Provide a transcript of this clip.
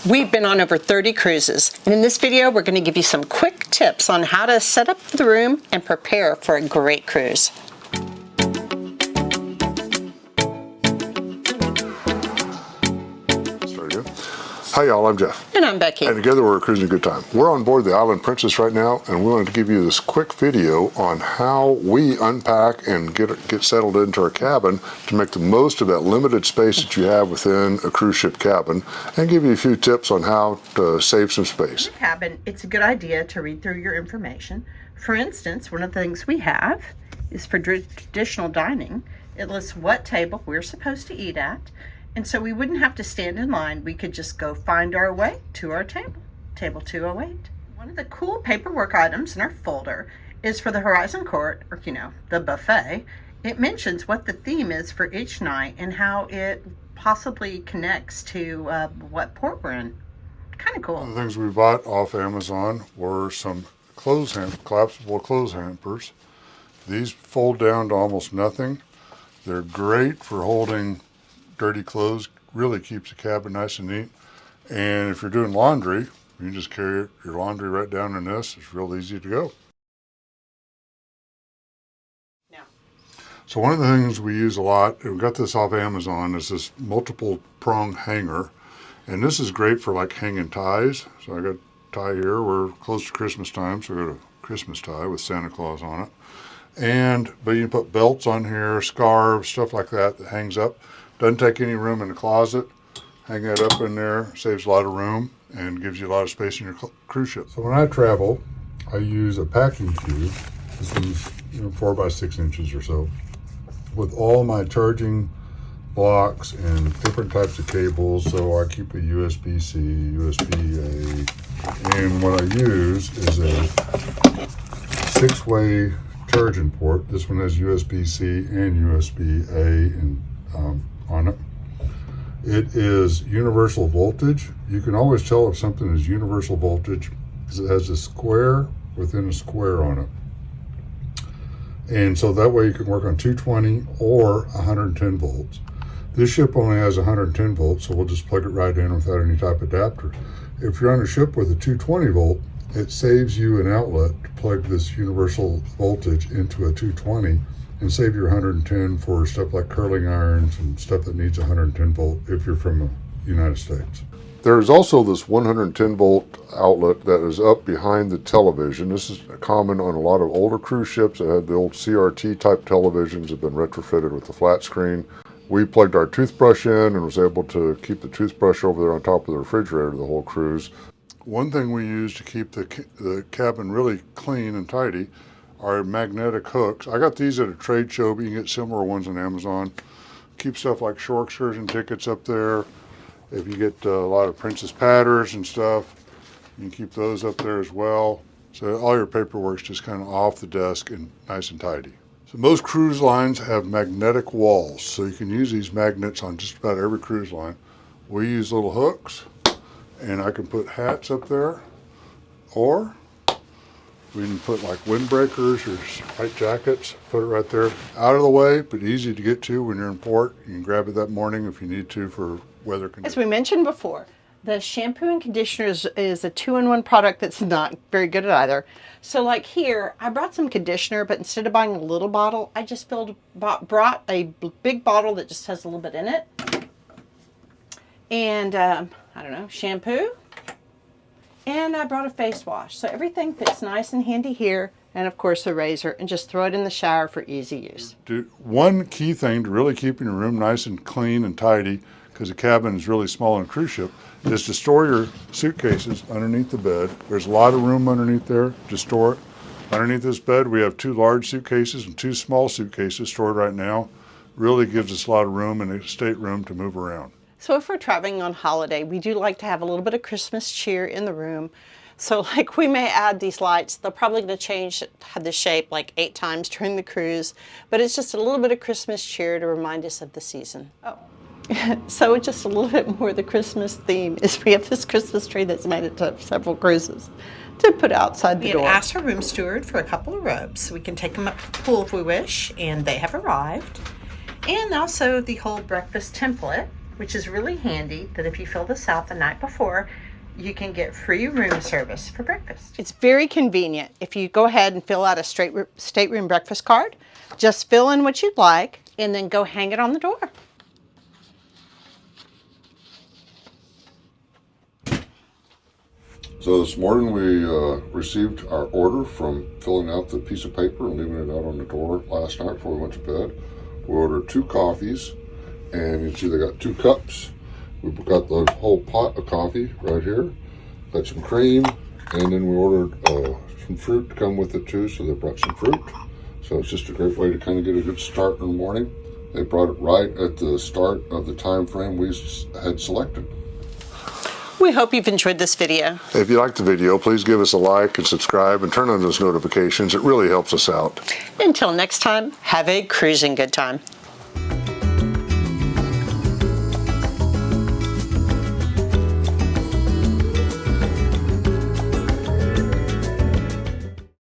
We've been on over 30 cruises, and in this video we're going to give you some quick tips on how to set up the room and prepare for a great cruise. Hi y'all, I'm Jeff. And I'm Becky. And together we're cruising a good time. We're on board the Island Princess right now, and we wanted to give you this quick video on how we unpack and get settled into our cabin to make the most of that limited space that you have within a cruise ship cabin, and give you a few tips on how to save some space. In the cabin, it's a good idea to read through your information. For instance, one of the things we have is for traditional dining. It lists what table we're supposed to eat at. And so we wouldn't have to stand in line. We could just go find our way to our table, table 208. One of the cool paperwork items in our folder is for the Horizon Court, or the buffet. It mentions what the theme is for each night and how it possibly connects to what port we're in. Kind of cool. One of the things we bought off Amazon were some collapsible clothes hampers. These fold down to almost nothing. They're great for holding dirty clothes, really keeps the cabin nice and neat. And if you're doing laundry, you can just carry your laundry right down in this. It's real easy to go. Yeah. So one of the things we use a lot, and we got this off Amazon, is this multiple prong hanger. And this is great for like hanging ties. So I got a tie here. We're close to Christmas time, so I got a Christmas tie with Santa Claus on it. But you can put belts on here, scarves, stuff like that hangs up. Doesn't take any room in the closet. Hang that up in there, saves a lot of room and gives you a lot of space in your cruise ship. So when I travel, I use a packing cube. This one's 4 by 6 inches or so, with all my charging blocks and different types of cables. So I keep a USB-C, USB-A, and what I use is a 6-way charging port. This one has USB-C and USB-A on it. It is universal voltage. You can always tell if something is universal voltage because it has a square within a square on it. And so that way you can work on 220 or 110 volts. This ship only has 110 volts, so we'll just plug it right in without any type of adapter. If you're on a ship with a 220 volt, it saves you an outlet to plug this universal voltage into a 220 and save your 110 for stuff like curling irons and stuff that needs 110 volt if you're from the United States. There's also this 110 volt outlet that is up behind the television. This is common on a lot of older cruise ships that had the old CRT type televisions that have been retrofitted with the flat screen. We plugged our toothbrush in and was able to keep the toothbrush over there on top of the refrigerator the whole cruise. One thing we use to keep the cabin really clean and tidy are magnetic hooks. I got these at a trade show, but you can get similar ones on Amazon. Keep stuff like shore excursion tickets up there. If you get a lot of Princess Patters and stuff, you can keep those up there as well. So all your paperwork's just kind of off the desk and nice and tidy. So most cruise lines have magnetic walls, so you can use these magnets on just about every cruise line. We use little hooks, and I can put hats up there, or we can put like windbreakers or white jackets, put it right there. Out of the way, but easy to get to when you're in port. You can grab it that morning if you need to for weather conditions. As we mentioned before, the shampoo and conditioner is a 2-in-1 product that's not very good at either. So like here, I brought some conditioner, but instead of buying a little bottle, I just brought a big bottle that just has a little bit in it. And shampoo. And I brought a face wash. So everything fits nice and handy here. And of course a razor, and just throw it in the shower for easy use. One key thing to really keeping your room nice and clean and tidy, because the cabin is really small on a cruise ship, is to store your suitcases underneath the bed. There's a lot of room underneath there to store it. Underneath this bed we have 2 large suitcases and 2 small suitcases stored right now. Really gives us a lot of room and a stateroom to move around. So if we're traveling on holiday, we do like to have a little bit of Christmas cheer in the room. So like we may add these lights. They're probably going to change the shape like 8 times during the cruise, but it's just a little bit of Christmas cheer to remind us of the season. Oh, so just a little bit more of the Christmas theme is we have this Christmas tree that's made it to several cruises to put outside the door. We had asked our room steward for a couple of robes so we can take them up to the pool if we wish, and they have arrived. And also the whole breakfast template which is really handy that if you fill this out the night before, you can get free room service for breakfast. It's very convenient. If you go ahead and fill out a stateroom breakfast card, just fill in what you'd like and then go hang it on the door. So this morning we received our order from filling out the piece of paper and leaving it out on the door last night before we went to bed. We ordered 2 coffees, and you can see they got 2 cups. We've got the whole pot of coffee right here. Got some cream, and then we ordered some fruit to come with it too, so they brought some fruit. So it's just a great way to kind of get a good start in the morning. They brought it right at the start of the time frame we had selected. We hope you've enjoyed this video. If you liked the video, please give us a like and subscribe and turn on those notifications. It really helps us out. Until next time, have a cruising good time.